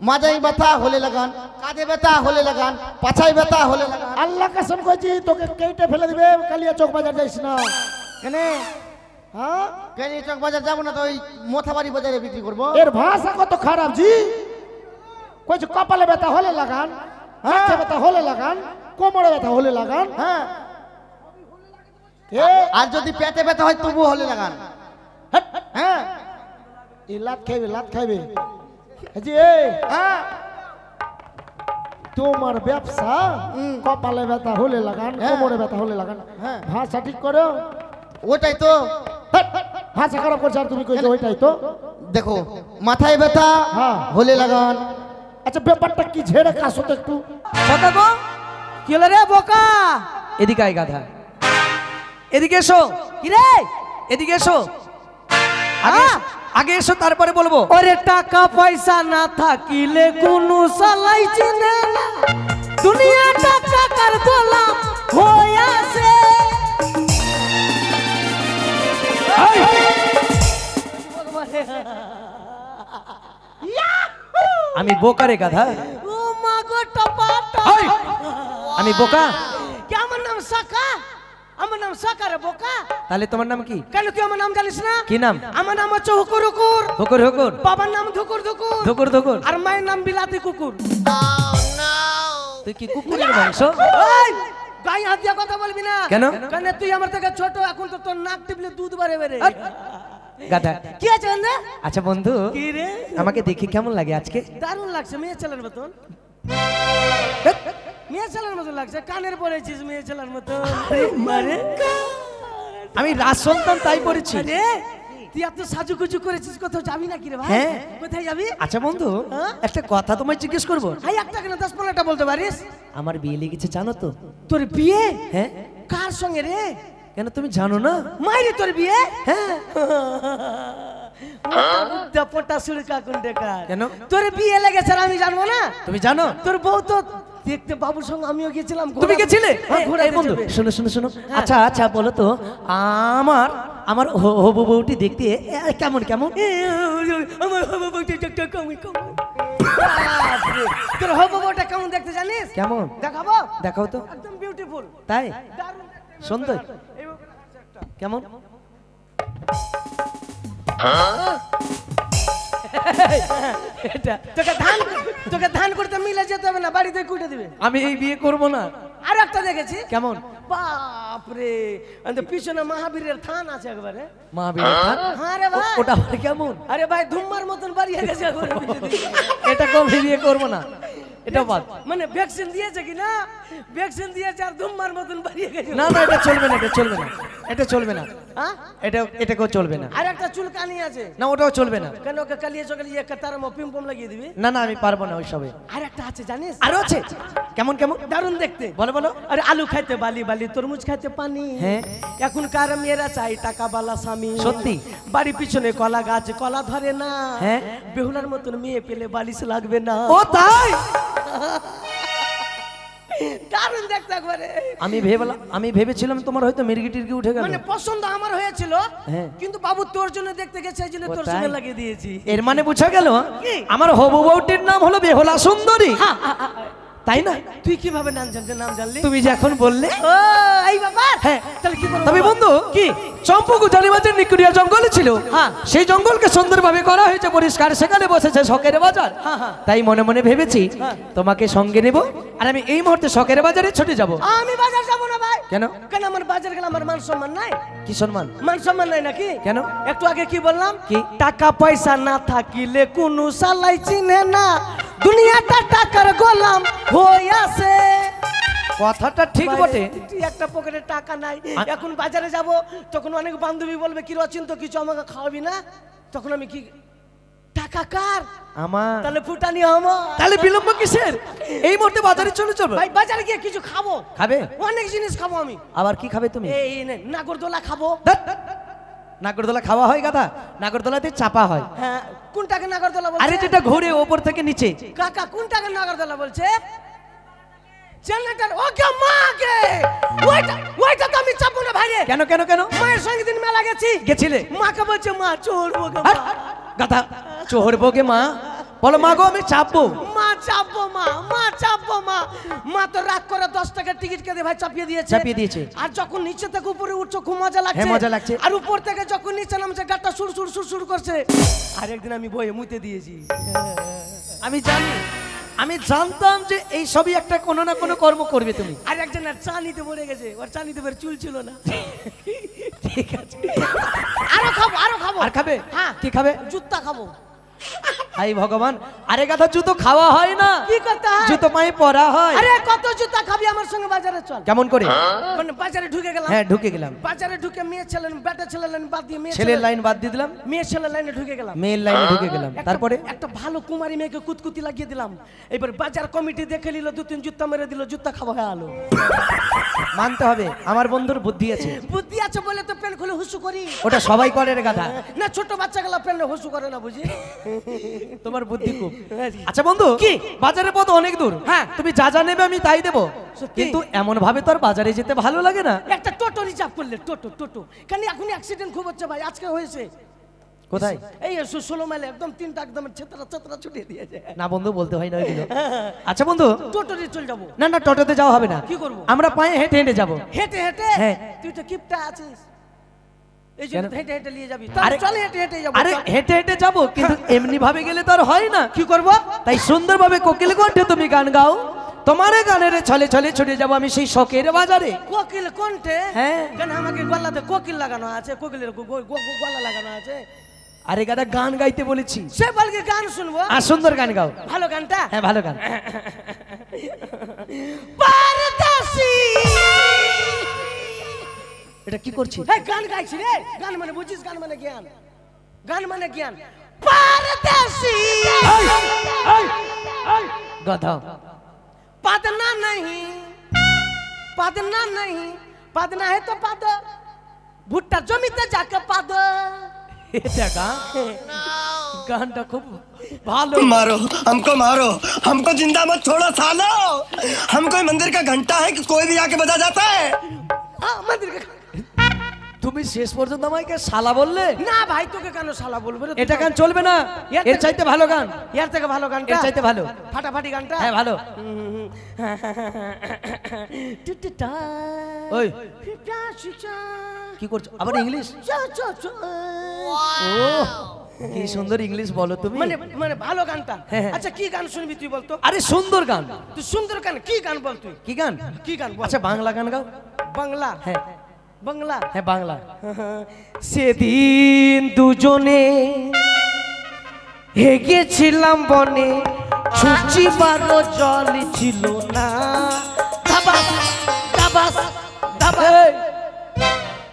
মাজায় ব্যথা হলে লাগান, কাঁধে ব্যথা হলে লাগান, পাছায় ব্যথা হলে লাগান। আল্লাহ কসম কইছি তোকে কেটে ফেলে দিবে। কালিয়া চক বাজার যাইস না। কেন? হ্যাঁ, কালিয়া চক বাজার যাবো না তো ওই মোথাবাড়ি বাজারে বিক্রি করবো। এর ভাষা কত খারাপ জি। কইছে কপালে ব্যথা হলে লাগান, মাথা ব্যথা হলে লাগান, কোমরে ব্যথা হলে লাগান। হ্যাঁ, আর যদি পেটে ব্যথা হয় তবু হলে লাগান। হ্যাঁ, এই লাত খাইবে, লাত খাইবে জি। হ্যাঁ, তোমার ব্যবসা কপালে ব্যথা হলে লাগান, কোমরে ব্যথা হলে লাগান। হ্যাঁ, ভাষা ঠিক করো। ওটাই তো ভাষা খারাপ করছে আর তুমি কইছো ওইটাই তো। দেখো, মাথায় ব্যথা হ্যাঁ হলে লাগান। আচ্ছা ব্যাপারটা কি ঝেড়ে কাশো তো একটু। গো কি হলো রে বোকা? এদিকে আয় গাধা, এদিকে এসো। কি রে? এদিকে এসো, আগে এসো তারপরে বলবো। ওরে টাকা পয়সা না থাকিলে কোনো সালাই চিনে না, দুনিয়াটা টাকার গোলাম হয়ে আছে। আমি বোকা রে গাধা। ও মা গো টপাটা, আমি বোকা? কি আমার নাম সাকা? আমার নাম সাকা রে বোকা। তাহলে তোমার নাম কি? কেন তুই আমার নাম জানিস না? কি নাম? আমার নাম হচ্ছে হুকুর হুকুর। হুকুর হুকুর? বাবার নাম ধুকুর ধুকুর। ধুকুর ধুকুর? আর মায়ের নাম বিলাতি কুকুর। তুই কি কুকুরের বংশ? ওই গায়ে হাত দিয়ে কথা বলবি না। কেন? কেন তুই আমার থেকে ছোট, এখন তো তোর নাক টিপলে দুধ বাড়ে বেড়ে। গাধা। কি আছে না? আচ্ছা বন্ধু, কি রে? আমাকে দেখে কেমন লাগে আজকে? দারুণ লাগছে, মেয়ে ছেলের মতন। মেয়ে ছেলের মতন লাগছে, কানের পরেছিস মেয়ে ছেলের মতন। মারে আমি রাজ সন্তান তাই পড়েছি। আরে তুই এত সাজুগুজু করেছিস, কোথাও যাবি নাকি রে ভাই? হ্যাঁ। কোথায় যাবি? আচ্ছা বন্ধু, হ্যাঁ? একটা কথা তোমায় জিজ্ঞেস করবো। হাই একটা কেন 10-15টা বলতে পারিস? আমার বিয়ে লেগেছে জানো তো? তোর বিয়ে? হ্যাঁ। কার সঙ্গে রে? কেন তুমি জানো না? মাইরে তোর বিয়ে? হ্যাঁ। পটা সুড়কা কোন দেখা? কেন? তোর বিয়ে লেগেছে আর আমি জানবো না? তুমি জানো? তোর বউ তো দেখতে বাবুর সঙ্গে আমিও গেছিলাম। তুমি গেছিলে? হ্যাঁ, ঘোড়া এই বন্ধু দেখতে। শোনো শোনো শোনো, আচ্ছা আচ্ছা বলো তো, আমার আমার হবু বউটি দেখতে কেমন কেমন? আমার হবু বউটা দেখতে কেমন কেমন? বাপরে, তোর হবু বউটা কেমন দেখতে জানিস? কেমন? দেখাবো? দেখাও তো। একদম বিউটিফুল। তাই? দারুণ সুন্দর? এইভাবে লাগছে একটা। কেমন? এটা তোকে ধান করতে মিলে যেতে হবে না, বাড়িতে কুটে দিবে। আমি এই বিয়ে করব না। আর একটা দেখেছি। কেমন? বাপরে, পিছনে মহাবীরের থান আছে একবারে। মহাবীরের থান? হ্যাঁ রে ভাই। ওটা আবার কেমন? আরে ভাই ধুম্মার মতন বাড়িয়ে গেছে একবারে। এটা কবে বিয়ে করব না, এটা বাদ। মানে ভ্যাকসিন দিয়েছে কি না? ভ্যাকসিন দিয়েছে আর ধুম্মার মতন বাড়িয়ে গেছে। না না, এটা চলবে না, এটা চলবে না, এটা চলবে না। হ্যাঁ? এটাকেও চলবে না। আর একটা চুলকানি আছে। না, ওটাও চলবে না। কেন ওকে কালিয়ে চকালি একটা তার পিম্পম লাগিয়ে দিবি? না না, আমি পারবো না ওইসবে। আর একটা আছে জানিস? আরো আছে? কেমন কেমন? দারুণ দেখতে। বলো বলো। আরে আলু খাইতে বালি বালি, তরমুজ খাইতে পানি। হ্যাঁ। এখনকার মেয়েরা চাই টাকা বালা স্বামী। সত্যি? বাড়ি পিছনে কলা গাছ, কলা ধরে না। হ্যাঁ। বেহুলার মতন মেয়ে পেলে বালিশ লাগবে না। ও তাই? দারুণ দেখতে একবারে। আমি ভেবেছিলাম তোমার হয়তো মির্গি টির্গি উঠে গেল। মানে পছন্দ আমার হয়েছিল, হ্যাঁ। কিন্তু বাবু তোর জন্য দেখতে গেছে, এই জন্য ও তোর তাই? সঙ্গে লাগিয়ে দিয়েছি। এর মানে বোঝা গেল কি? আমার হবু বউটির নাম হলো বেহুলা সুন্দরী, তাই না? তুই কিভাবে নাম জানলি? তুমি যখন বললে। ও এই ব্যাপার। হ্যাঁ। তাহলে কি করব? তবে বন্ধু কি চম্পকু জানিবাজের নিকুড়িয়া জঙ্গল ছিল, হ্যাঁ। সেই জঙ্গলকে সুন্দরভাবে করা হয়েছে পরিষ্কার, সেখানে বসেছে শখের বাজার। হ্যাঁ, হ্যাঁ। তাই মনে মনে ভেবেছি হ্যাঁ। তোমাকে সঙ্গে নেব, আর আমি এই মুহূর্তে শখের বাজারে ছুটে যাব। আমি বাজার যাব না ভাই। কেন? কেন আমার বাজার গেলে আমার মান সম্মান নাই? কি সম্মান? মান সম্মান নাই নাকি? কেন? একটু আগে কি বললাম? কি? টাকা পয়সা না থাকিলে কোনো সালাই চিনে না, দুনিয়াটা টাকার গোলাম হয়ে আছে। কথাটা ঠিক বটে। তুই একটা পকেটে টাকা নাই, এখন বাজারে যাব, তখন অনেক বান্ধবী বলবে কি রচিন তো কিছু আমাকে খাওয়াবি না, তখন আমি কি টাকা কার? আমার। তাহলে ফুটানি আমার। তাহলে বিলম্ব কিসের? এই মুহূর্তে বাজারে চলে চলবে। ভাই বাজারে গিয়ে কিছু খাবো। খাবে? অনেক জিনিস খাবো আমি। আবার কি খাবে তুমি? এই নাগরদোলা খাবো। ধ্যাৎ, নাগরদোলা খাওয়া হয় গাধা? নাগরদোলাতে চাপা হয়। হ্যাঁ, কোনটাকে নাগরদোলা বলছে? আরে যেটা ঘুরে ওপর থেকে নিচে। কাকা কোনটাকে নাগরদোলা বলছে? জেনারেটর। ওকে মাকে ওইটা তো আমি চাপবো না ভাই রে। কেন কেন কেন? মায়ের সঙ্গে দিন মেলা গেছি। গেছিলে? মাকে বলছে মা চড়বো গো। গাধা, চড়বো গে মা? বলো মা গো আমি চাপবো। মা চাপবো মা, মা চাপবো মা। মা তো রাগ করে 10 টাকার টিকিট কেটে ভাই চাপিয়ে দিয়েছে। চাপিয়ে দিয়েছে। আর যখন নিচে থেকে উপরে উঠছো খুব মজা লাগছে। হ্যাঁ, মজা লাগছে। আর উপর থেকে যখন নিচে নামছে গাড়টা সুর সুর সুর সুর করছে। আর একদিন আমি বইয়ে মুতে দিয়েছি। আমি জানি, আমি জানতাম যে এই সবই একটা কোনো না কোনো কর্ম করবে তুমি। আর একজন আর চা নিতে পড়ে গেছে, ওর চা নিতে পড়ে চুল ছিল না। ঠিক আছে, আরো খাবো, আরো খাবো। আর খাবে? হ্যাঁ। কি খাবে? জুতা খাবো। হাই ভগবান, আরে কথা জুতো খাওয়া হয় না, কি করতে হয়? জুতো পায়ে পরা হয়। আরে কত জুতা খাবি, আমার সঙ্গে বাজারে চল। কেমন করে? মানে বাজারে ঢুকে গেলাম। হ্যাঁ ঢুকে গেলাম। বাজারে ঢুকে মেয়ে ছেলে বেটা ছেলে লাইন বাদ দিয়ে মেয়ে ছেলের লাইন বাদ দিয়ে দিলাম, মেয়ে ছেলে লাইনে ঢুকে গেলাম। মেয়ের লাইনে ঢুকে গেলাম। তারপরে একটা ভালো কুমারী মেয়েকে কুতকুতি লাগিয়ে দিলাম। এবার বাজার কমিটি দেখে নিল, 2-3 জুতা মেরে দিল, জুতা খাওয়া হয়ে আলো। মানতে হবে আমার বন্ধুর বুদ্ধি আছে। বুদ্ধি আছে বলে তো পেন খুলে হুসু করি। ওটা সবাই করে রে গাধা, না ছোট বাচ্চা গেলা পেনলে হুসু করে না বুঝি। তোমার বুদ্ধি খুব। আচ্ছা বন্ধু, কি? বাজারের পথ অনেক দূর। হ্যাঁ। তুমি যা যা নেবে আমি তাই দেবো, সত্যি? কিন্তু এমন ভাবে তো আর বাজারে যেতে ভালো লাগে না। একটা টোটো রিজার্ভ করলে, টোটো টোটো। কেন এখন অ্যাক্সিডেন্ট খুব হচ্ছে ভাই, আজকে হয়েছে। কোথায়? এই 16 মাইলে একদম 3টা একদম ছেতরা ছেতরা ছুটিয়ে দিয়েছে। না বন্ধু বলতে হয় না ওইগুলো। আচ্ছা বন্ধু, টোটো দিয়ে চল যাবো। না না টোটোতে যাওয়া হবে না। কি করবো? আমরা পায়ে হেঁটে হেঁটে যাবো। হেঁটে হেঁটে? হ্যাঁ। তুই তো কিপটা আছিস, এই জন্য কেন? তো হেঁটে হেঁটে নিয়ে যাবি। আরে চল হেঁটে হেঁটে যাবো। আরে চল। হেঁটে হেঁটে যাবো, কিন্তু এমনি ভাবে গেলে তো আর হয় না। কি করবো? তাই সুন্দরভাবে কোকিল কণ্ঠে তুমি গান গাও, তোমার গানের ছলে ছলে ছুটে যাবো আমি সেই শখের বাজারে। কোকিল কোনটে? হ্যাঁ। কেন আমাকে গলাতে কোকিল লাগানো আছে, কোকিলের গলা লাগানো আছে। আরে গাদা গান গাইতে বলেছি। সে বলকে গান শুনবো। আর সুন্দর গান গাও। ভালো গানটা? হ্যাঁ ভালো গান। পারদাসী। এটা কি করছিস? এই গান গাইছি রে। গান মানে বুঝিস, গান মানে জ্ঞান, গান মানে জ্ঞান। পারদাসী। গাধা। पादना नहीं, पादना नहीं, पादना है तो पाद, भुट्टा जमीते जाके पाद। এটা গান? গানটা খুব ভালো। मारो मारो, हमको जिंदा मत छोड़ो सालो। हम कोई मंदिर का घंटा है कि कोई भी आके बजा जाता है। हाँ मंदिर का। তুমি শেষ পর্যন্ত আমাকে শালা বললে? না ভাই তোকে কেন শালা বলবো রে? এটা গান চলবে না, এর চাইতে ভালো গান। এর থেকে ভালো গানটা? এর চাইতে ভালো। ফাটাফাটি গানটা? হ্যাঁ ভালো। ওই কি করছো আবার ইংলিশ? ও কি সুন্দর ইংলিশ বলো তুমি। মানে মানে ভালো গানটা। হ্যাঁ, হ্যাঁ। আচ্ছা কি গান শুনবি তুই বলতো? আরে সুন্দর গান। তুই সুন্দর গান কি গান বল তুই? কি গান? কি গান বল? আচ্ছা বাংলা গান গাও। বাংলা? হ্যাঁ বাংলা? হ্যাঁ বাংলা। সেদিন দুজনে হেগেছিলাম বনে, ছুচি বারো জল ছিল না। দাবাস দাবাস দাবাস। এই,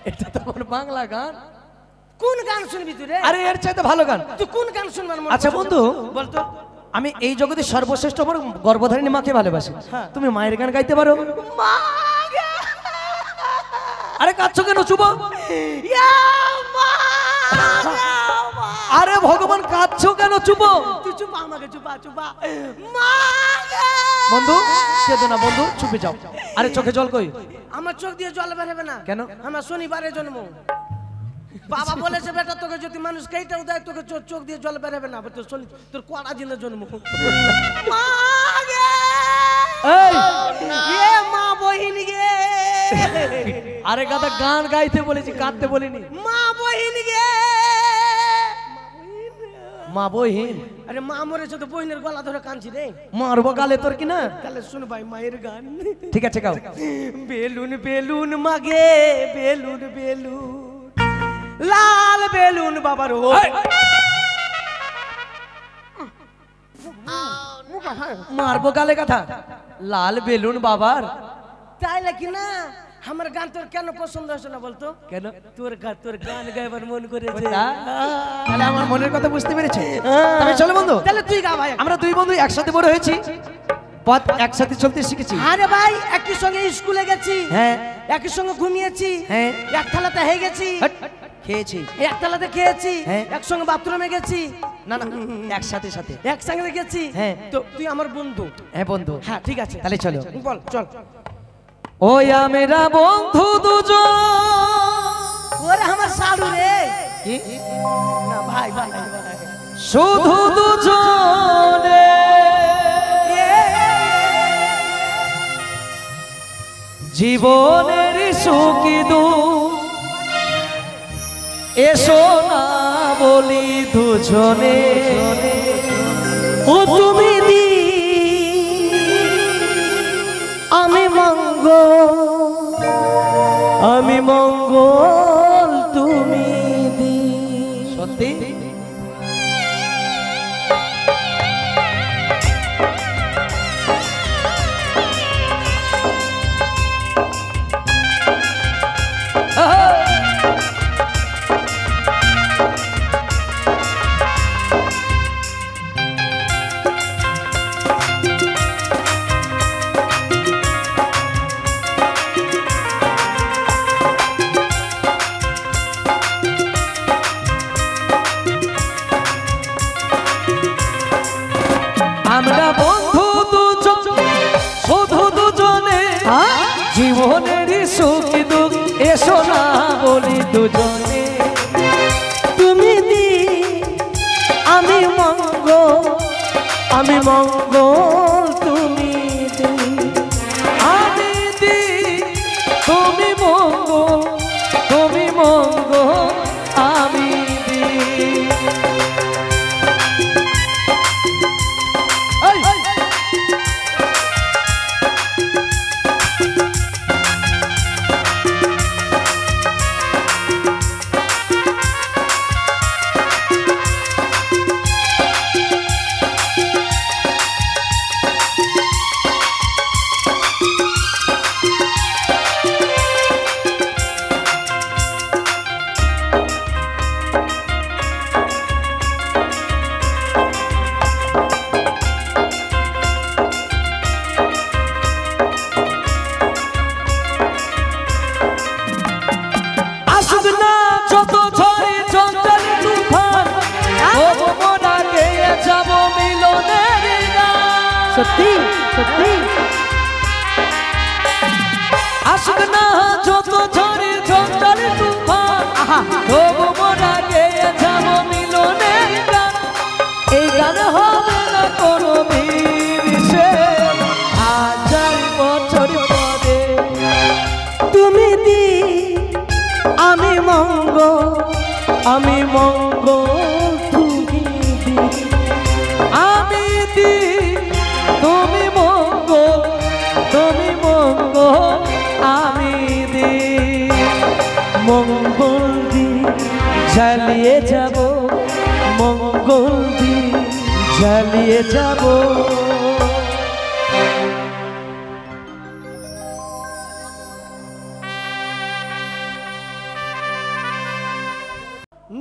এটা তো আমার বাংলা গান। কোন গান শুনবি তুই রে? আরে এর চাইতে ভালো গান। তুই কোন গান শুনবার মন আচ্ছা করছে? বন্ধু, বলতো। আমি এই জগতের সর্বশ্রেষ্ঠ আমার গর্ভধারিণী মাকে ভালোবাসি। হ্যাঁ। তুমি মায়ের গান গাইতে পারো? মা গে। আরে কাঁদছো কেন? চুপ। ইয়া মা গে, মা। আরে ভগবান কাঁদছো কেন? চুপ। তুই চুপা, আমাকে চুপা চুপা। মা গে। বন্ধু কেঁদো না বন্ধু, চুপে যাও। আরে চোখে জল কই? আমার চোখ দিয়ে জল বেরোবে না। কেন? আমার শনিবারে জন্ম। বাবা বলেছে বেটা তোকে যদি মানুষ কেইটাও দেয় তোকে চোখ দিয়ে জল বেরোবে না। তোর শনি তোর কড়া দিনে জন্ম। মা গে। এই এ মা বহিন গে। আরে গাদা গান গাইতে বলেছি, কাঁদতে বলিনি। মা বহিন গে। মা বহিন? আরে মা মরেছে তো বহিনের গলা ধরে কাঁদছি রে। মারবো গালে তোর কি না? তাহলে শুন ভাই মায়ের গান। ঠিক আছে গাও। বেলুন বেলুন মাগে, বেলুন বেলুন, লাল বেলুন বাবার ও। মারবো গালে কথা। লাল বেলুন বাবার? তাই নাকি না? আমার গান তোর কেন পছন্দ হচ্ছে না বলতো? কেন? তোর গান গাইবার মন করেছে। তাহলে আমার মনের কথা বুঝতে পেরেছো? তবে চলো বন্ধু, তাহলে তুই গা ভাই। আমরা দুই বন্ধু একসাথে বড় হয়েছি, পথ একসাথে চলতে শিখেছি। আরে ভাই একই সঙ্গে স্কুলে গেছি, হ্যাঁ একই সঙ্গে ঘুমিয়েছি, হ্যাঁ। এক থালাতে হয়ে গেছি, হট, খেয়েছি। এক থালাতে খেয়েছি, হ্যাঁ। একসঙ্গে বাথরুমে গেছি, না না একসাথে সাথে। একসঙ্গে গেছি। হ্যাঁ। তো তুই আমার বন্ধু। হ্যাঁ বন্ধু। হ্যাঁ ঠিক আছে, তাহলে চলো। বল চল। ওই আমরা বন্ধু দুজন। ওরে আমার সাধু রে। কি? না ভাই ভাই ভাই, ভাই। শুধু দুজনে জীবনের সুখী দুঃখ এসো না বলি দুজনে ও তুমি দি আমি মঙ্গল তুমি দি সত্যি আমরা বন্ধু দুজন শুধু দুজনে জীবনের সুখ দুঃখ এসো না বলি দুজনে তুমি দি আমি মঙ্গল তুমি দি আমি দি তুমি মঙ্গল আমি দি সত্যি সত্যি আসুক না যত ঝড়ে ঝঞ্ঝার তুফান তবু মোরা গেয়ে যাব মিলনের গান এই গান হবে না কোনো দিন হাজার বছর পরে তুমি দি আমি মঙ্গল তুমি দি আমি দি তুমি মঙ্গল আমি দি মঙ্গল দি জ্বালিয়ে যাব মঙ্গল দি জ্বালিয়ে যাব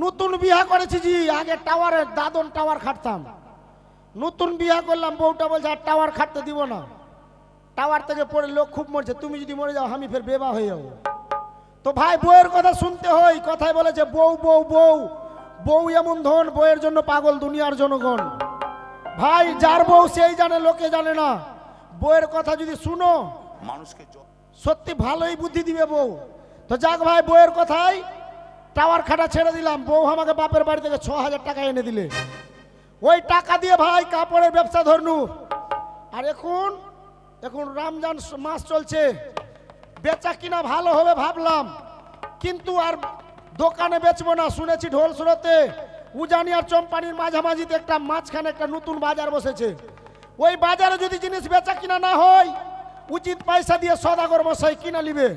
নতুন বিয়া করেছি জি আগে টাওয়ারের দাদন টাওয়ার খাটতাম নতুন বিয়া করলাম বউটা বলছে আর টাওয়ার খাটতে দিব না টাওয়ার থেকে পড়ে লোক খুব মরছে তুমি যদি মরে যাও আমি ফের বেবা হয়ে যাবো তো ভাই বউয়ের কথা শুনতে হয় কথায় বলেছে বউ বউ বউ বউ এমন ধন বউয়ের জন্য পাগল দুনিয়ার জনগণ ভাই যার বউ সেই জানে লোকে জানে না বউয়ের কথা যদি শুনো মানুষকে সত্যি ভালোই বুদ্ধি দিবে বউ তো যাক ভাই বউয়ের কথাই টাওয়ার খাটা ছেড়ে দিলাম বউ আমাকে বাপের বাড়ি থেকে ৬,০০০ টাকা এনে দিলে ওই টাকা দিয়ে ভাই কাপড়ের ব্যবসা ধরনু আর এখন রমজান মাস চলছে বেচা কিনা ভালো হবে ভাবলাম কিন্তু আর দোকানে বেচবো না শুনেছি ঢোল সুরতে উজানি আর চম্পানির মাঝামাঝিতে একটা মাঝখানে একটা নতুন বাজার বসেছে ওই বাজারে যদি জিনিস বেচা কিনা না হয় উচিত পয়সা দিয়ে সদাগর মশাই কিনা নিবে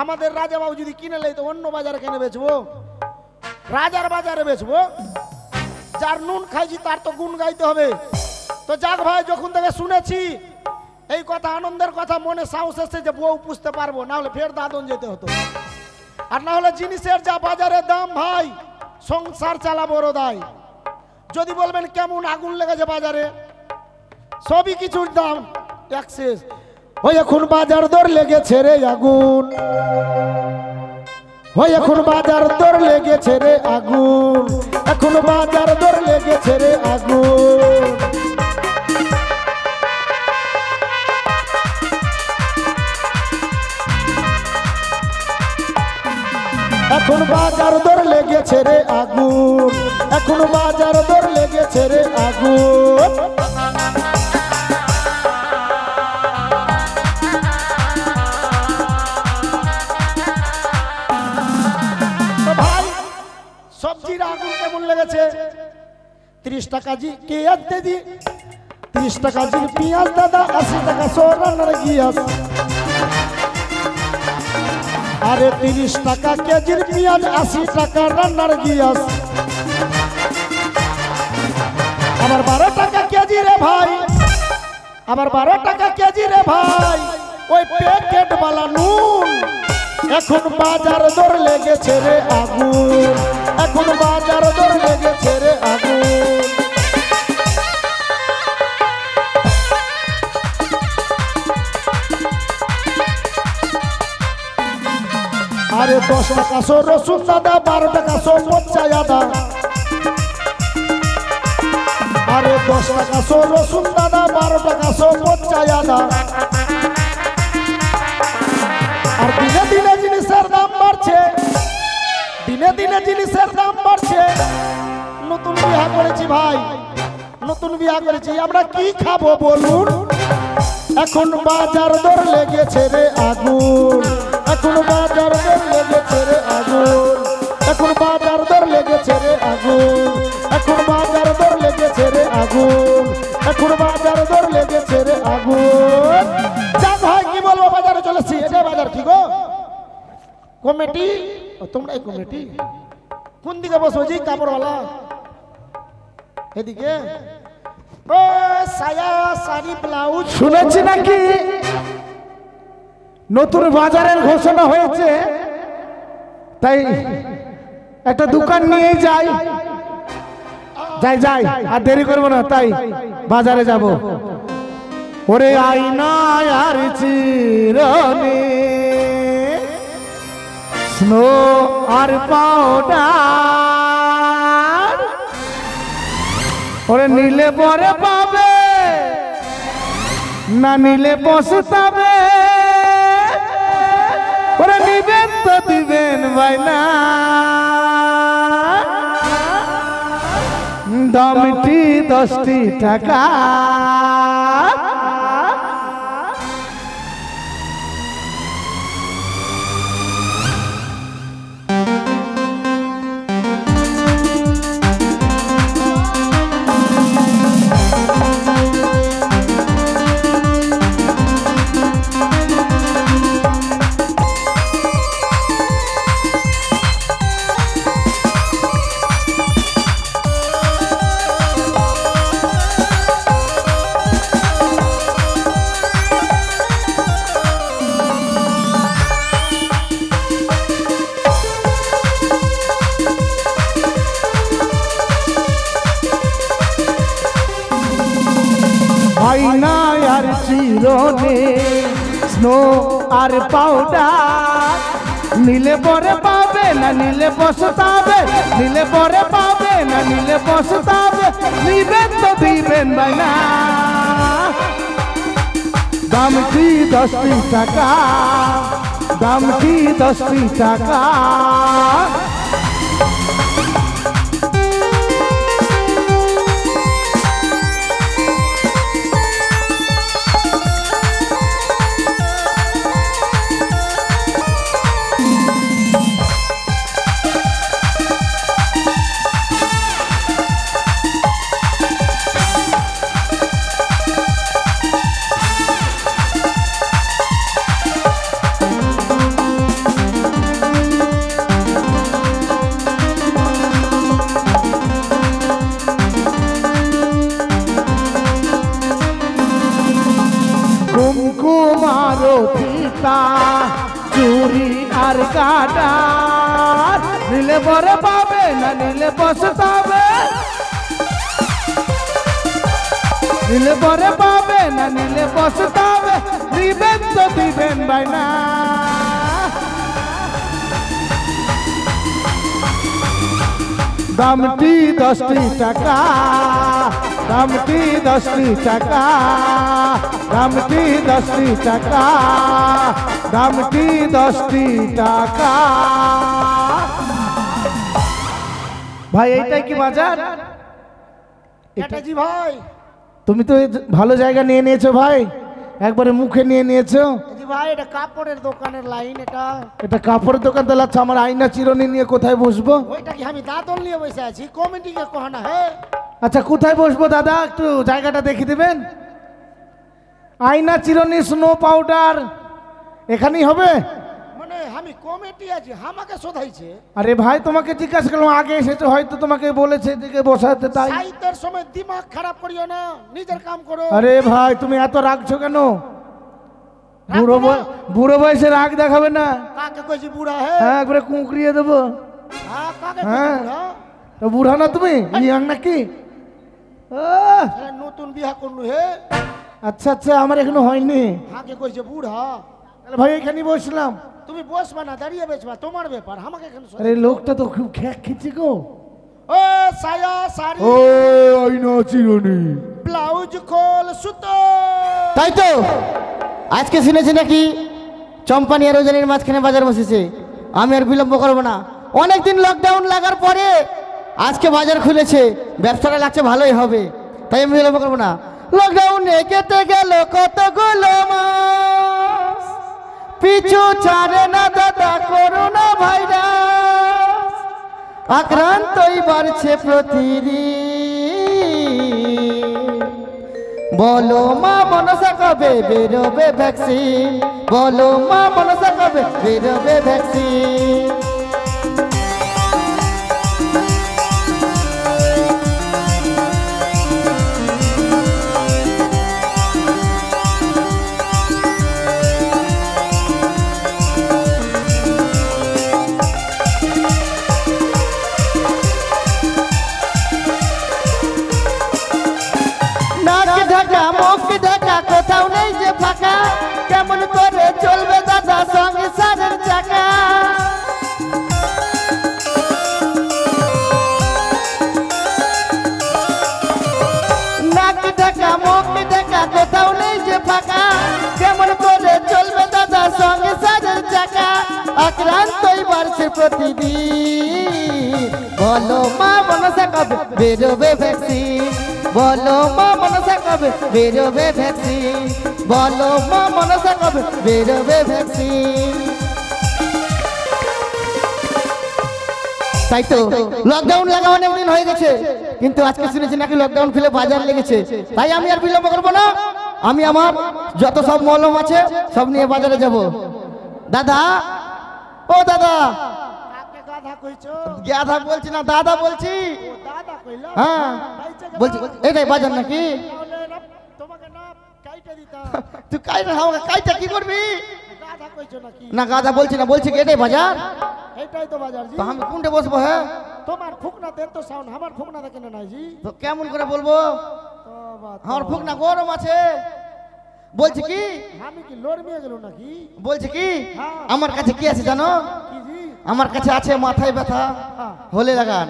আমাদের রাজাবাবু যদি কিনে নেই তো অন্য বাজারে কেনে বেচবো রাজার বাজারে বেচবো যার নুন খাইছি তার তো গুণ গাইতে হবে তো যাক ভাই যখন থেকে শুনেছি এই কথা আনন্দের কথা মনে সাহস এসেছে যে বউ পুষতে পারবো না হলে ফের দাদন যেতে হতো আর না হলে জিনিসের যা বাজারে দাম ভাই সংসার চালাবো রোদাই যদি বলবেন কেমন আগুন লেগেছে বাজারে সবই কিছুর দাম এক্সেস ওই এখন বাজার দর লেগেছে রে আগুন ওই এখন বাজার দর লেগেছে রে আগুন এখন বাজার দর লেগেছে রে আগুন এখন বাজার দর লেগেছে লেগেছে রে আগুন, এখন বাজার দর লেগেছে রে আগুন। তো ভাই সবজির আগুন কেমন লেগেছে? 30 টাকা জি পেঁয়াজ দিদি, 30 টাকা জি পেঁয়াজ দাদা, 80 টাকা সোনার গিয়াস। আরে 30 টাকা কেজির পেঁয়াজ, 80 টাকা রান্নার গিয়াস। আবার 12 টাকা কেজি রে ভাই, আবার 12 টাকা কেজি রে ভাই ওই প্যাকেট বালা নুন। এখন বাজার দর লেগেছে রে আগুন, এখন বাজার দর লেগেছে রে আগুন। আরে 10 টাকা সো রসুন দাদা, 12 টাকা সো মোচ্চাই আদা। আরে 10 টাকা সো রসুন দাদা, 12 টাকা সো মোচ্চাই আদা। আর দিনে দিনে জিনিসের দাম বাড়ছে, দিনে দিনে জিনিসের দাম বাড়ছে। নতুন বিয়া করেছি ভাই, নতুন বিয়া করেছি, আমরা কি খাবো বলুন? এখন বাজার দর লেগেছে রে আগুন, এখন বাজার দর লেগেছে রে আগুন, এখন বাজার দর লেগেছে রে আগুন, এখন বাজার দর লেগেছে রে আগুন, এখন বাজার দর লেগেছে রে আগুন। যা ভাই কি বলবো, বাজারে চলেছি। এটা বাজার কি গো? কমিটি? তোমরা এই কমিটি কোন দিকে বসবো জি? কাপড়ওয়ালা এদিকে। ও সায়া শাড়ি ব্লাউজ শুনেছি নাকি নতুন বাজারের ঘোষণা হয়েছে, তাই একটা দোকান নিয়ে যাই যাই যাই, আর দেরি করবো না, তাই বাজারে যাব। ওরে আয়না আর চিরনি, স্নো আর পাউডার, ওরে নিলে পরে পাবে, না নিলে পস্তাবে। ওরে নিবেন তো দিবেন বাইনা, দামটি 10টি টাকা। আয়না আর চিরনি, স্নো আর পাউডার, নিলে পরে পাবে, না নিলে পস্তাবে, নিলে পরে পাবে, না নিলে পস্তাবে। নিবেন তো দিবেন বাইনা, দামটি 10টি টাকা, দামটি 10টি টাকা। কুমকুমারো ফিতা, চুরি আর কাটা, নিলে পরে পাবে, না নিলে পস্তাবে, নিলে পরে পাবে, না নিলে পস্তাবে। দিবেন তো দিবেন বাইনা, দামটি 10টি টাকা, দামটি 10টি টাকা, দামটি 10টি টাকা, দামটি 10টি টাকা। ভাই এইটাই কি বাজার? এটা জি ভাই। তুমি তো ভালো জায়গা নিয়ে নিয়েছো ভাই, একবারে মুখে নিয়ে নিয়েছো। জি ভাই এটা কাপড়ের দোকানের লাইন এটা। এটা কাপড়ের দোকান তাহলে আচ্ছা, আমার আয়না চিরুনি নিয়ে কোথায় বসবো? ওইটা কি আমি দাদন নিয়ে বসে আছি? কমিটিকে কহনা হে। আচ্ছা কোথায় বসবো দাদা, একটু জায়গাটা দেখিয়ে দেবেন? আয়না চিরুনি স্নো পাউডার এখানেই হবে? মানে আমি কমিটি আছি, আমাকে শোধাইছে। আরে ভাই তোমাকে জিজ্ঞাসা করলাম, আগে এসেছো হয়তো তোমাকে বলেছে এদিকে বসাতে, তাই। সাইতের সময় দিমাগ খারাপ করিও না, নিজের কাম করো। আরে ভাই তুমি এত রাখছো কেন? বুড়ো বয়সে রাগ দেখাবে না। কাকে কইছি বুড়া হে? হ্যাঁ একবারে কুঁকড়িয়ে দেবো। হ্যাঁ কাকে হ্যাঁ। কইছি বুড়া? তো বুড়া না তুমি, ইয়াং নাকি? নতুন বিয়া করলু হে। আচ্ছা আচ্ছা, আমার এখনো হয়নি। কাকে কইছে বুড়া? তাহলে ভাই এখানেই বসলাম। তুমি বসবা না, দাঁড়িয়ে বেচবা, তোমার ব্যাপার, আমাকে কেন আরে লোকটা তো খুব খ্যাক খিচি গো। ও সায়া শাড়ি ও আয়না চিরুনি ব্লাউজ খোল সুতো। তাই তো আজকে শুনেছি নাকি চম্পানি আর রোজানির মাঝখানে বাজার বসেছে। আমি আর বিলম্ব করবো না, অনেকদিন লকডাউন লাগার পরে আজকে বাজার খুলেছে, ব্যবসাটা লাগছে ভালোই হবে, তাই আমি বিলম্ব করবো না। লকডাউনে কেটে গেল কতগুলো মাস, পিছু ছাড়ে না দাদা করোনা ভাইরাস, আক্রান্তই বাড়ছে প্রতিদিন। বলো মা মনসা কবে বেরোবে ভ্যাকসিন, বলো মা মনসা কবে বেরোবে ভ্যাকসিন। মুখ ঢাকা কোথাও নেই যে ফাঁকা, কেমন করে চলবে দাদা সংসারের চাকা। নাক ঢাকা মুখ ঢাকা কোথাও নেই যে ফাঁকা, কেমন করে চলবে দাদা সংসারের চাকা, আক্রান্তই বাড়ছে প্রতিদিন। বলো মা মনসা কবে বেরোবে ভ্যাকসিন, বলো মা মনসা কবে বেরোবে ভ্যাকসিন, বলো মা মনসা কবে বেরোবে ভ্যাকসিন। তাই তো লকডাউন লাগা অনেকদিন হয়ে গেছে, কিন্তু আজকে শুনেছি নাকি লকডাউন খুলে বাজার লেগেছে, তাই আমি আর বিলম্ব করবো না। আমি আমার যত সব মলম আছে সব নিয়ে বাজারে যাব। দাদা, ও দাদা। কাকে গাধা কইছো? গাধা বলছি না, দাদা বলছি। ও দাদা কইলা? হ্যাঁ বলছি, এটাই বাজার নাকি? তাহলে না তোমাকে না কাইটা দিতাম। তুই কাইটা আমাকে কাইটা কি করবি? গাধা কইছো নাকি? না গাধা বলছি না, বলছি কি এটাই বাজার। এটাই তো বাজার জি। তো আমি কোনটা বসবো? হ্যাঁ তোমার ফুকনা দেন তো সাউন্ড, আমার ফুকনা দেখেন না জি। তো কেমন করে বলবো? তবা আমার ফুক না গরম আছে। বলছি কি, আমি কি লড়মিয়ে গেল নাকি? বলছি কি হ্যাঁ। আমার কাছে কি আছে জানো? কি জি? আমার কাছে আছে মাথায় ব্যথা হ্যাঁ। হলে লাগান,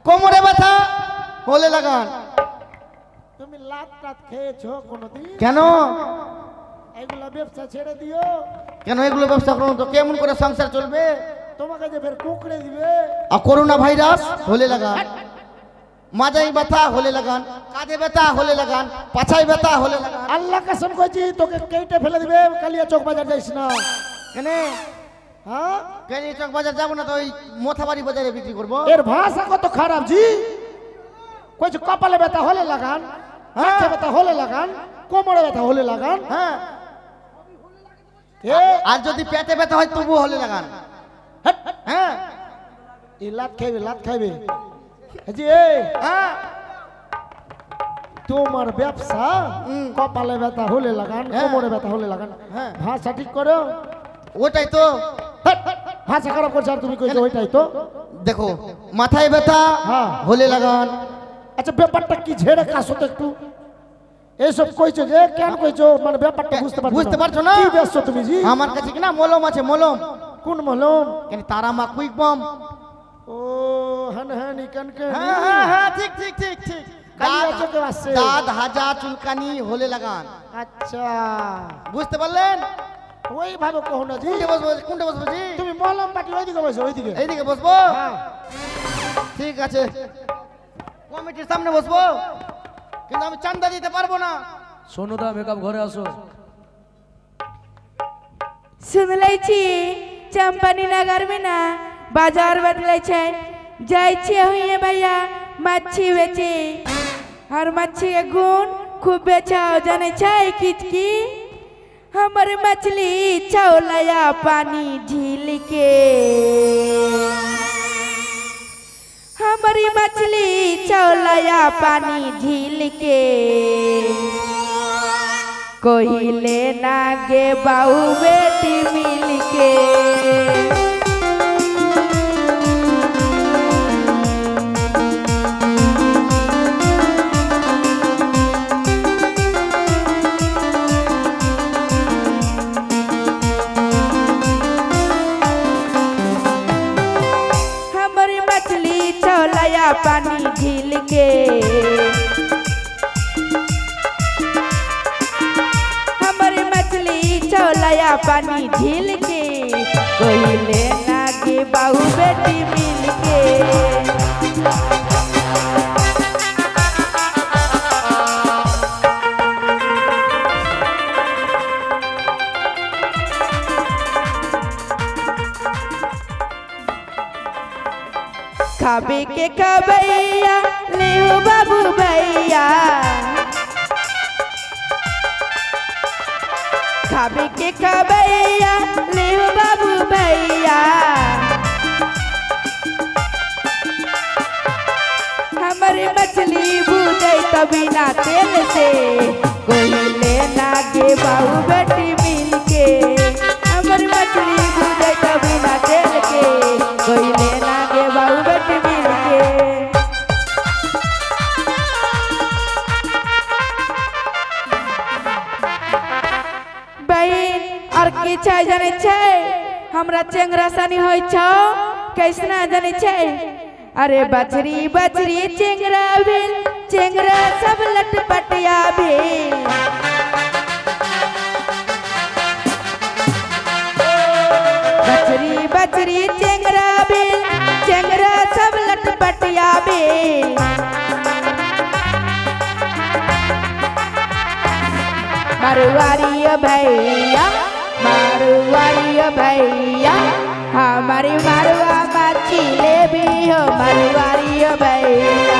কোমরে ব্যথা হলে লাগান। তুমি লাত টাত খেয়েছো কোনদিন? কেন? এগুলা ব্যবসা ছেড়ে দিও। কেন এগুলো ব্যবসা করবো তো কেমন করে সংসার চলবে? তোমাকে যে ফের কুকড়ে দিবে। আর করোনা ভাইরাস হলে লাগান, মাজাই ব্যথা হলে লাগান, কাঁধে ব্যথা হলে লাগান, পাছায় ব্যথা হলে লাগান। আল্লাহ কসম কইছি তোকে কেটে ফেলে দিবে, কালিয়া চক বাজার যাইস না। কেন? হ্যাঁ কেন চক বাজার যাবো না তো ওই মোথাবাড়ি বাজারে বিক্রি করবো। এর ভাষা কত খারাপ জি। কইছো কপালে ব্যথা হলে লাগান, হাতে ব্যথা হলে লাগান, কোমরে ব্যথা হলে লাগান। হ্যাঁ, এ আর যদি পেটে ব্যথা হয় তবু হলে লাগান। হ্যাঁ এই লাত খাইবে, লাত খাইবে জি। হ্যাঁ তোমার ব্যবসা কপালে ব্যথা হলে লাগান, কোমরে ব্যথা হলে লাগান। হ্যাঁ। ভাষা ঠিক করো। ওটাই তো। ভাষা খারাপ করছো আর তুমি কইছো ওইটাই তো। দেখো মাথায় ব্যথা হ্যাঁ। হলে লাগান। আচ্ছা ব্যাপারটা কি ঝেড়ে কাশো তো একটু। এইসব কইছো যে কেন কইছো, মানে ব্যাপারটা বুঝতে পারছো না? কি ব্যস্ত তুমি জি? আমার কাছে কিনা মলম আছে, মলম। কোন মলম? কেন তারা মা কুইক বম। ও হন হন কানকে। হ্যাঁ হ্যাঁ হ্যাঁ ঠিক ঠিক ঠিক ঠিক। কালিয়া চোখে আসছে। দাঁত হাজা চুলকানি হলে লাগান। আচ্ছা বুঝতে পারলেন? ওইভাবে কहो না জি। কোনটা বসবো জি? তুমি মলম পাটি ওইদিকে বসো, ওইদিকে। এইদিকে বসবো। হ্যাঁ ঠিক আছে, কমিটির সামনে বসবো, কিন্তু আমি চান্দা দিতে পারবো না। সোনুদা মেকআপ ঘরে আসো। सुन लै छी चंपानी नगर में ना बाजार बदले छै, जाय छी हुए भैया मच्छी बेचे, और मच्छी के गुण खूब बेचाओ जाने छै किचकी। हमर मछली चौलया पानी झील के, हमारी मछली चौलया पानी झील के, कोई लेना गे बाऊ बेटी मिल के। हमारी मछली चौलया पानी झील के, चौलया पानी झील के, कोई लेना गे बाहू बेटी मिल के। खाबे के खबैया ले हो बाबू भैया, खाबे के खबैया ले हो बाबू भैया, हमारी मछली भूजे कभी ना तेल से, कोई लेना गे बाबू बेटी मिल के। हमारी मछली भूजे कभी ना तेल के, कोई लेना गे बाबू बेटी मिल के। और की छै जाने छै, हमरा चेंगरा सनी होय छौ कैसना जाने छै। अरे बछरी बछरी चेंगरा भेल, चेंगरा सब लटपटिया भेल। बछरी बछरी चेंगरा भेल, चेंगरा सब लटपटिया भेल। मारवाड़ी भैया, मारवाड़ी भैया, हमारी मारवा मच्छी ले भी हो। मारवाड़ी भैया,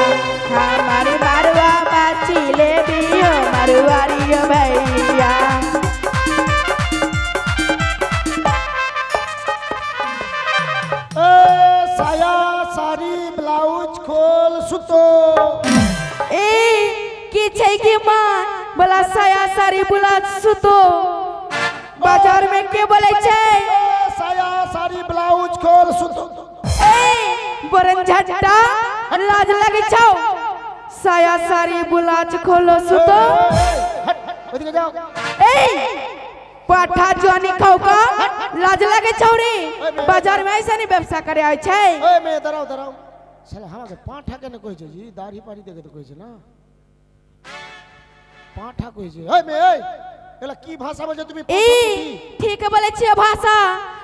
हमारी मारवा मच्छी ले भी हो। मारवाड़ी भैया, साया साड़ी ब्लाउज खोल सुतो। ए की छै की मां बोला साया साड़ी ब्लाउज सुतो, बाजार में के बोले छै साया साड़ी ब्लाउज खोल सुतो। ए बरन झट्टा लाज लगे छौ, साया साड़ी ब्लाउज खोलो सुतो। ओदिके जाओ। ए पाठा जोनी खाओ का लाज लगे छौ रे, बाजार में ऐसा नहीं व्यवसाय करे आय छै। ओए मैं दराओ दराओ साला हमरा के पाठा के न कहै छै जी, दाढ़ी पाड़ी देके त कहै छै ना पाठा कहै छै। ओए मैं ओए एला की भाषा बजे तुम? ए ठीक बोले छियो भाषा,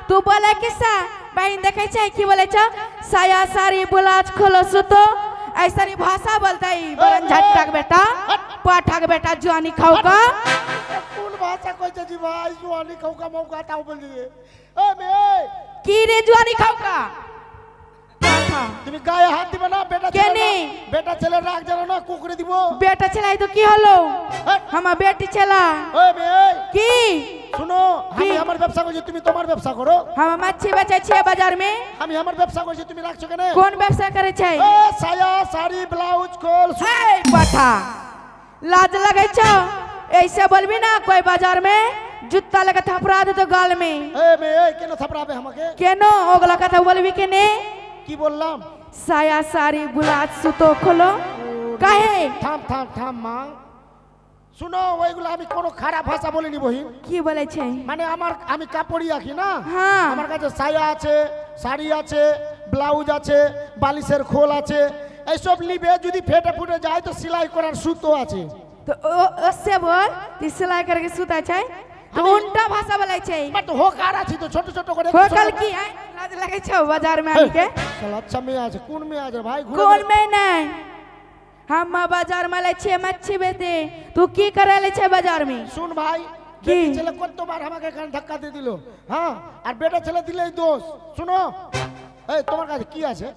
तू बोले किसा बहन देखे छै की बोले छ साया साड़ी ब्लाउज खोलो सुतो, ऐसा नहीं भाषा बोलताई। बरन झट्टा के बेटा, पाठा के बेटा जोनी खाओ का कौन भाषा कहै छै जी भाई? जुआनी खाऊ का मौका ताऊ बोल दिए। ओए मैं की रे जोनी खाओ का पाठा তুমি গায়ে হাত দিবে না বেটা কেনে? বেটা ছেলে রাগ জানো না কুকুরে দিব। बेटा चलाई तो की হলো, আমার বেটি চলা ওই মেয়ে কি শুনো, আমি আমার ব্যবসা করছি তুমি তোমার ব্যবসা করো। हम मच्छी बेचे छिए बाजार में। আমি আমার ব্যবসা করছি তুমি রাখছো কেন? कौन व्यवसाय करे छै? এ সায়া শাড়ি ব্লাউজ खोल ए पाठा लाज लगे छो, ऐसे बोलबी ना कोई बाजार में जूता लगे थपड़ा दे तो गाल में। এ মেয়ে কেন থাপড়াবে আমাকে? केनो ओगला কথা बोलबी केने? কি বললাম? साया साड़ी ब्लाउज सुतो खोलो काहे? থাম থাম থাম মা শুনো, ওইগুলো আমি কোনো খারাপ ভাষা বলিনি বহিন। কি বলে छै? মানে আমি কাপড়ই রাখি না, হ্যাঁ। আমার কাছে সায়া আছে, শাড়ি আছে, ব্লাউজ আছে, বালিশের খোল আছে, এইসব নিবে যদি ফেটে ফুটে যায় তো সেলাই করার সুতো আছে। तो उससे बोल ती सिलाई करके सुता छै। কোনটা ভাষা বলাইছে বাট হোকার আছি তো ছোট ছোট করে হোকাল কি है लाज लगे छो बाजार में आने के चल अच्छा में आज कौन में आज भाई कौन में नहीं हम बाजार में ले छे मच्छी बेचे तू की करे ले छे बाजार में सुन भाई কি? বেটি ছেলে কতবার আমাকে এখানে ধাক্কা দিয়ে দিল হ্যাঁ আর বেটা ছেলে দিলেই দোষ শুনো এই তোমার কাছে কি আছে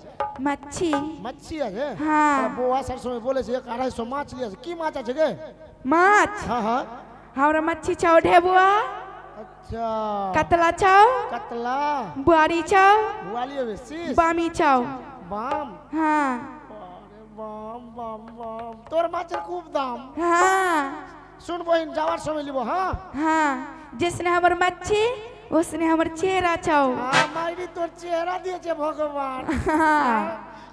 मच्छी মাছি আছে হ্যাঁ। তাহলে বউ আসার সময় বলেছে 250 মাছ নিয়ে আছে কি মাছ আছে গে माछ হ্যাঁ হ্যাঁ हमरा मच्छी चाव ढेबुआ अच्छा कतला चाव कतला बुआरी चाव वाली बेसी बामी चाव বাম हाँ আরে বাম বাম বাম তোর মাছের খুব দাম हाँ শুন বহিন যাওয়ার সময় লিবো হ্যাঁ हाँ जिसने हमर मच्छी उसने हमर चेहरा चाव আমারই তোর চেহারা দিয়েছে ভগবান हाँ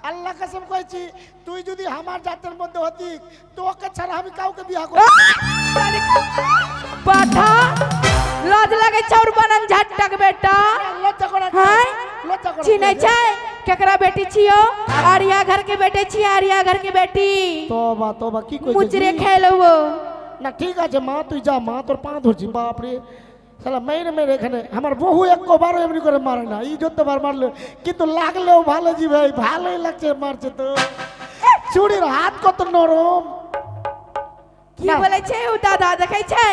আল্লাহ কসম কইছি তুই যদি আমার জাতের মধ্যে হতি তোকে ছাড়া আমি কাউকে বিয়া করব पाठा लाज लगे चाउर बनन झटक बेटा লজ্জা করা हाय লজ্জা করা चिनै छै केकरा बेटी छियो आर्या घर के बेटे छी आर्या घर के बेटी তোবা তোবা কি কইছিস मुचरे खेलबो না ঠিক আছে মা তুই যা মা তোর পা ধরছি বাপ রে শালা মেরে মেরে এখানে আমার বহু একবারও এমনি করে মারে না এই যতবার মারলো কিন্তু লাগলেও ভালো জি ভাই ভালোই লাগছে মারছে তো চুড়ির হাত কত নরম की बोले छै उ दादा देखै छै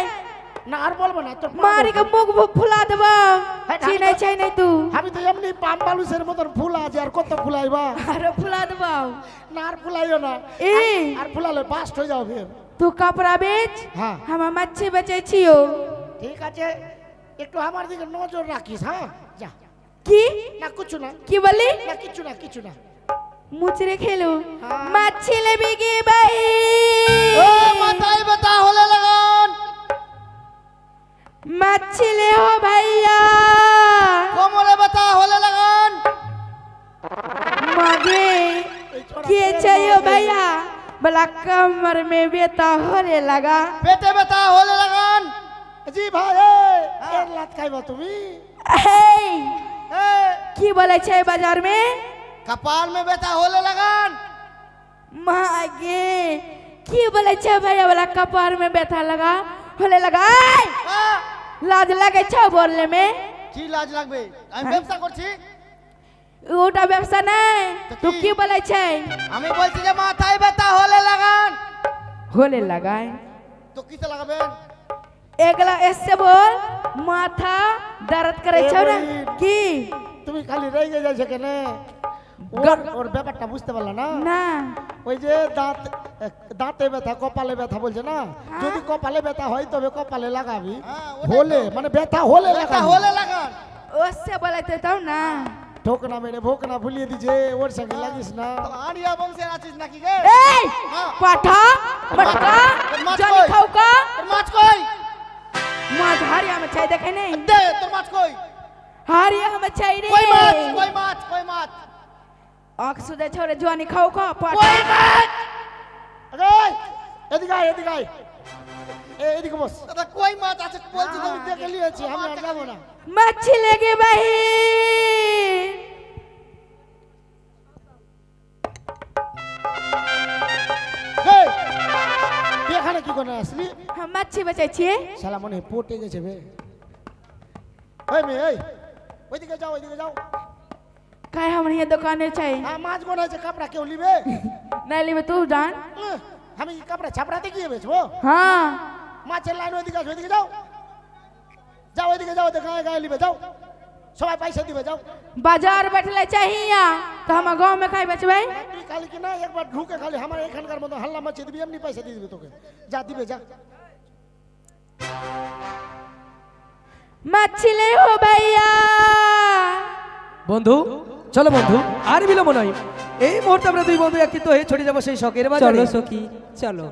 না আর বলবো না তোর পা मारी के मुख फुला देबो हट, चिनै छै नै तू আমি তো এমনি পাম বালুসের মতন ফুল আছে আর কত ফুলাইবা अरे फुला देबो না আর ফুলাইও না ए আর ফুলালে বাস্ট হয়ে যাও ফের तू कपड़ा बेच हाँ। हम मच्छी बेचै छियो ঠিক আছে একটু আমার দিকে নজর রাখিস হ্যাঁ যা की না কিছু না की बोली না কিছু না কিছু না मुचरे खेलो हाँ। मच्छी लेबी की भाई ও মাথায় ব্যথা হলে লাগান मच्छी ले हो भैया কোমরে ব্যথা হলে লাগান मगे के चाहिए भैया बला कमर में बेता होने लगा পেটে ব্যথা হলে লাগান জি ভাই এর লাত খাইবা তুমি हे की बोले छै बाजार में কপাল মে ব্যথা হলে লাগান मागे की बोले छै भैया वाला कपार में बैठा लगा होले लगा ऐ! लाज लगे छो बोलने में কি লাজ লাগবে আমি ব্যবসা করছি ওটা ব্যবসা নাই তো तू কি? की बोले छै আমি বলছি যে মাথায় ব্যথা হলে লাগান होले लगा তো কিসে লাগাবেন एकला ऐसे बोल माथा दर्द करे छो ना की তুমি খালি রেগে যাইছ কেন ওর ব্যাপারটা বুঝতে পারলা না না ওই যে দাঁতে ব্যথা কপালে ব্যথা বলছে না যদি কপালে ব্যথা হয় তবে কপালে লাগাবি হলে মানে ব্যথা হলে ব্যথা লাগাবি হলে লাগান ওসে बोले तो ना ঠোকনা মেরে ভোকনা ভুলিয়ে দিছে ওর সঙ্গে লাগিস না তো আরিয়া বংশের আছিস নাকি গে ए पाठा मटका माछ जानी कই? खाऊ का তোর মাছ কই माछ हारिया में छै देखे नहीं দে তোর মাছ কই हारिया में छै रे কই মাছ কই মাছ কই মাছ आँख सुदे छोरे जानी खाऊ का কই पाठा মাছ আরে এদিকে আয় এদিকে আয় এদিকে বস দাদা কই মাছ আছে বলছি তো আমি দেখে নিয়েছি আমি আর যাবো না मच्छी लेके बही এই, তুই এখানে কি করে আসলি हम मच्छी बेचे छिए শালা মনে হয় পটে গেছে বে এই মেয়ে এই ওইদিকে যাও ওইদিকে যাও काय हमर ये दुकाने छै হ্যাঁ মাছ মনে হচ্ছে কাপড়া কেউ নিবে नहीं लेबे तू जान আমি কি কাপড়া ছাপড়াতে গিয়ে বেচবো हाँ মাছের লাইন ওইদিকে আছে ওইদিকে যাও যাও ওইদিকে যাও গায়ে গায়ে নিবে যাও সবাই পয়সা দিবে যাও बाजार बैठले चाहिए तो हम गांव में खाई बेचबे তুই খালি কি না একবার ঢুকে খালি আমার এখানকার মতো হাল্লা মাছিয়ে দিবি এমনি পয়সা দিয়ে দিবে তোকে যা দিবে যা मच्छी ले हो भैया বন্ধু চলো বন্ধু আর বিলম্ব নয় এই মুহূর্তে আমরা দুই বন্ধু একত্রিত হয়ে ছড়ে যাবো সেই শখের বাজারে চলো সখী চলো